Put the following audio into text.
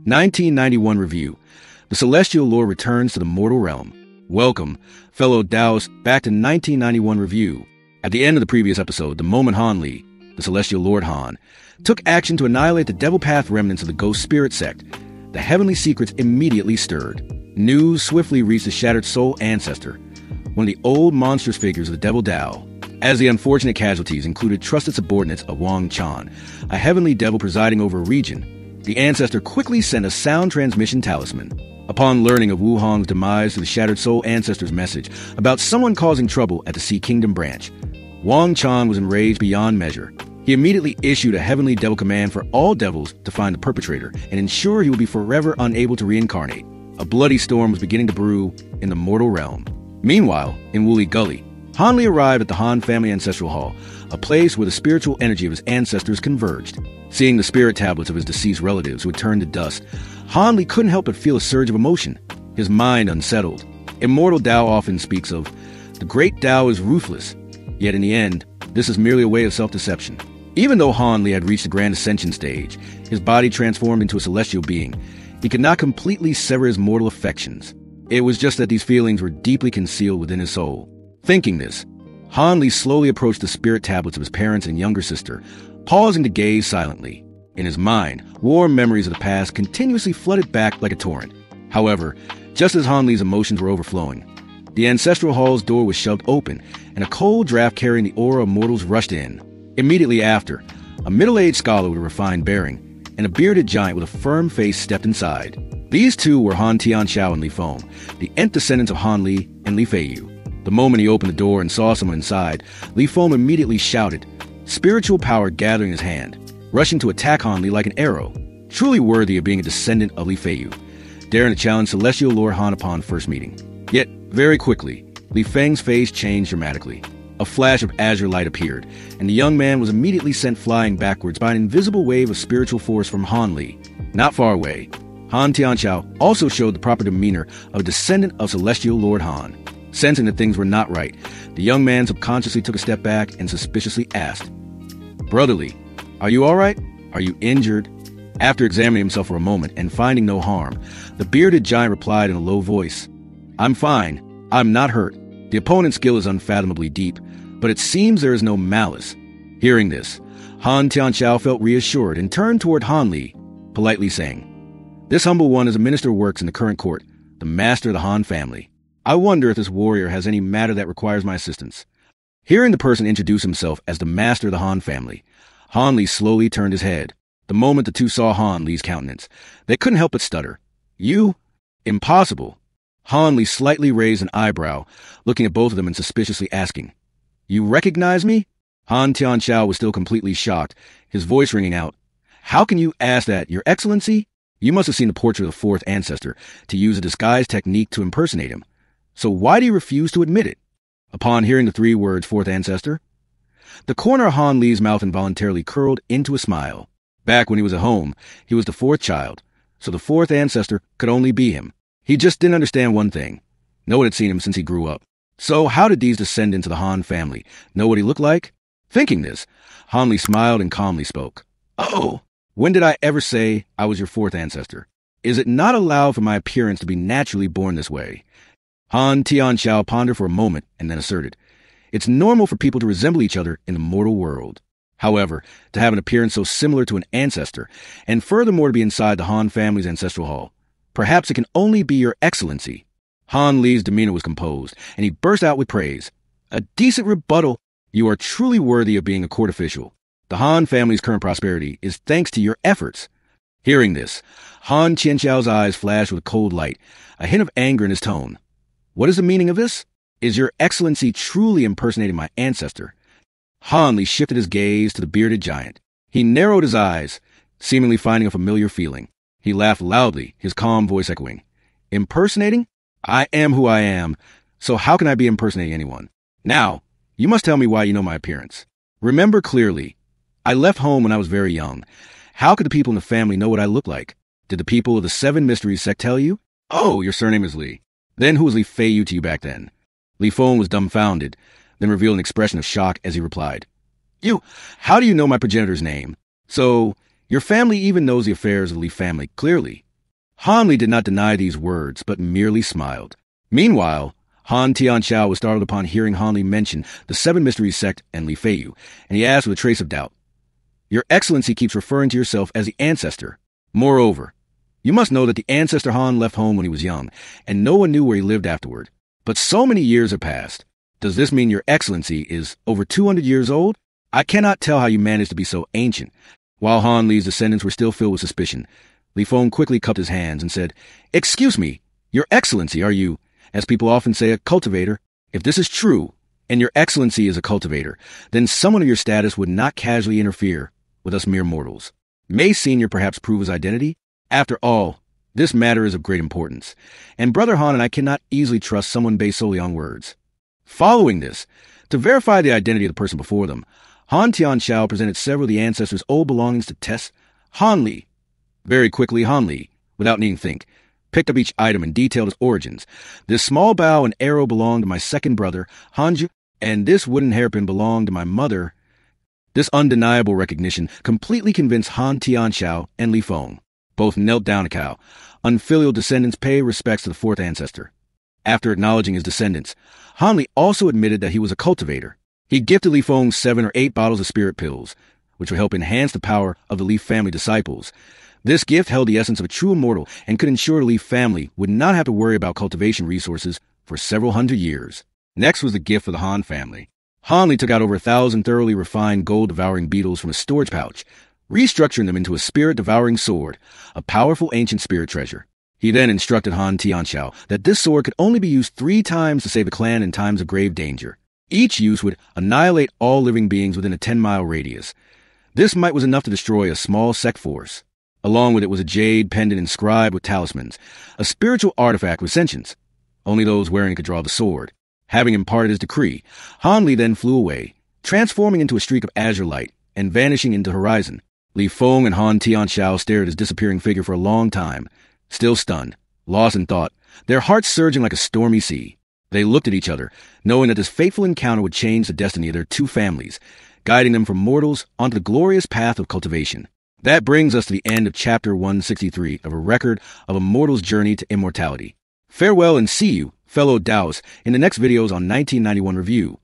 1991 Review. The Celestial Lord returns to the mortal realm. Welcome, fellow Taoists, back to 1991 Review. At the end of the previous episode, the moment Han Li, the Celestial Lord Han, took action to annihilate the Devil Path remnants of the Ghost Spirit sect, the heavenly secrets immediately stirred. News swiftly reached the Shattered Soul Ancestor, one of the old monstrous figures of the Devil Tao, as the unfortunate casualties included trusted subordinates of Wang Chan, a heavenly devil presiding over a region. The ancestor quickly sent a sound transmission talisman. Upon learning of Wu Hong's demise to the Shattered Soul Ancestor's message about someone causing trouble at the Sea Kingdom branch, Wang Chan was enraged beyond measure. He immediately issued a heavenly devil command for all devils to find the perpetrator and ensure he would be forever unable to reincarnate. A bloody storm was beginning to brew in the mortal realm. Meanwhile, in Wooly Gully, Han Li arrived at the Han family ancestral hall, a place where the spiritual energy of his ancestors converged. Seeing the spirit tablets of his deceased relatives who had turned to dust, Han Li couldn't help but feel a surge of emotion, his mind unsettled. Immortal Tao often speaks of, the great Tao is ruthless, yet in the end, this is merely a way of self-deception. Even though Han Li had reached the grand ascension stage, his body transformed into a celestial being, he could not completely sever his mortal affections. It was just that these feelings were deeply concealed within his soul. Thinking this, Han Li slowly approached the spirit tablets of his parents and younger sister, pausing to gaze silently. In his mind, warm memories of the past continuously flooded back like a torrent. However, just as Han Li's emotions were overflowing, the ancestral hall's door was shoved open, and a cold draft carrying the aura of mortals rushed in. Immediately after, a middle-aged scholar with a refined bearing and a bearded giant with a firm face stepped inside. These two were Han Tianxiao and Li Feng, the nth descendants of Han Li and Li Feiyu. The moment he opened the door and saw someone inside, Li Feng immediately shouted, spiritual power gathering in his hand, rushing to attack Han Li like an arrow, truly worthy of being a descendant of Li Feiyu, daring to challenge Celestial Lord Han upon first meeting. Yet, very quickly, Li Feng's face changed dramatically. A flash of azure light appeared, and the young man was immediately sent flying backwards by an invisible wave of spiritual force from Han Li. Not far away, Han Tianxiao also showed the proper demeanor of a descendant of Celestial Lord Han. Sensing that things were not right, the young man subconsciously took a step back and suspiciously asked, Brotherly, are you all right? Are you injured? After examining himself for a moment and finding no harm, the bearded giant replied in a low voice, I'm fine. I'm not hurt. The opponent's skill is unfathomably deep, but it seems there is no malice. Hearing this, Han Tianxiao felt reassured and turned toward Han Li, politely saying, This humble one is a minister of works in the current court, the master of the Han family. I wonder if this warrior has any matter that requires my assistance. Hearing the person introduce himself as the master of the Han family, Han Li slowly turned his head. The moment the two saw Han Li's countenance, they couldn't help but stutter. You? Impossible. Han Li slightly raised an eyebrow, looking at both of them and suspiciously asking, You recognize me? Han Tianxiao was still completely shocked, his voice ringing out, How can you ask that, Your Excellency? You must have seen the portrait of the fourth ancestor to use a disguise technique to impersonate him. So why do you refuse to admit it? Upon hearing the three words, fourth ancestor, the corner of Han Li's mouth involuntarily curled into a smile. Back when he was at home, he was the fourth child, so the fourth ancestor could only be him. He just didn't understand one thing. No one had seen him since he grew up. So how did these descendants of the Han family know what he looked like? Thinking this, Han Li smiled and calmly spoke. Oh, when did I ever say I was your fourth ancestor? Is it not allowed for my appearance to be naturally born this way? Han Tianxiao pondered for a moment and then asserted, It's normal for people to resemble each other in the mortal world. However, to have an appearance so similar to an ancestor, and furthermore to be inside the Han family's ancestral hall, perhaps it can only be Your Excellency. Han Li's demeanor was composed, and he burst out with praise. A decent rebuttal. You are truly worthy of being a court official. The Han family's current prosperity is thanks to your efforts. Hearing this, Han Tianxiao's eyes flashed with a cold light, a hint of anger in his tone. What is the meaning of this? Is Your Excellency truly impersonating my ancestor? Han Li shifted his gaze to the bearded giant. He narrowed his eyes, seemingly finding a familiar feeling. He laughed loudly, his calm voice echoing. Impersonating? I am who I am, so how can I be impersonating anyone? Now, you must tell me why you know my appearance. Remember clearly, I left home when I was very young. How could the people in the family know what I look like? Did the people of the Seven Mysteries sect tell you? Oh, your surname is Li. Then who was Li Feiyu to you back then? Li Feng was dumbfounded, then revealed an expression of shock as he replied, How do you know my progenitor's name? So, your family even knows the affairs of the Li family clearly. Han Li did not deny these words, but merely smiled. Meanwhile, Han Tianxiao was startled upon hearing Han Li mention the Seven Mysteries sect and Li Feiyu, and he asked with a trace of doubt, "Your Excellency keeps referring to yourself as the ancestor. Moreover, you must know that the ancestor Han left home when he was young, and no one knew where he lived afterward. But so many years have passed. Does this mean your Excellency is over 200 years old? I cannot tell how you managed to be so ancient." While Han Li's descendants were still filled with suspicion, Li Feng quickly cupped his hands and said, "Excuse me, your Excellency, are you, as people often say, a cultivator? If this is true, and your Excellency is a cultivator, then someone of your status would not casually interfere with us mere mortals. May Senior perhaps prove his identity? After all, this matter is of great importance, and Brother Han and I cannot easily trust someone based solely on words." Following this, to verify the identity of the person before them, Han Tianxiao presented several of the ancestors' old belongings to test Han Li. Very quickly, Han Li, without needing to think, picked up each item and detailed its origins. "This small bow and arrow belonged to my second brother, Hanju, and this wooden hairpin belonged to my mother." This undeniable recognition completely convinced Han Tianxiao and Li Feng. Both knelt down to Cao. Unfilial descendants pay respects to the fourth ancestor. After acknowledging his descendants, Han Li also admitted that he was a cultivator. He gifted Li Feng 7 or 8 bottles of spirit pills, which would help enhance the power of the Li family disciples. This gift held the essence of a true immortal and could ensure the Li family would not have to worry about cultivation resources for several hundred years. Next was the gift for the Han family. Han Li took out over 1,000 thoroughly refined gold-devouring beetles from a storage pouch, restructuring them into a spirit-devouring sword, a powerful ancient spirit treasure. He then instructed Han Tianxiao that this sword could only be used 3 times to save the clan in times of grave danger. Each use would annihilate all living beings within a 10-mile radius. This might was enough to destroy a small sect force. Along with it was a jade pendant inscribed with talismans, a spiritual artifact with sentience. Only those wearing it could draw the sword. Having imparted his decree, Han Li then flew away, transforming into a streak of azure light and vanishing into the horizon. Li Feng and Han Tianxiao stared at his disappearing figure for a long time, still stunned, lost in thought, their hearts surging like a stormy sea. They looked at each other, knowing that this fateful encounter would change the destiny of their 2 families, guiding them from mortals onto the glorious path of cultivation. That brings us to the end of Chapter 163 of A Record of a Mortal's Journey to Immortality. Farewell and see you, fellow Taoists, in the next videos on 1991 Review.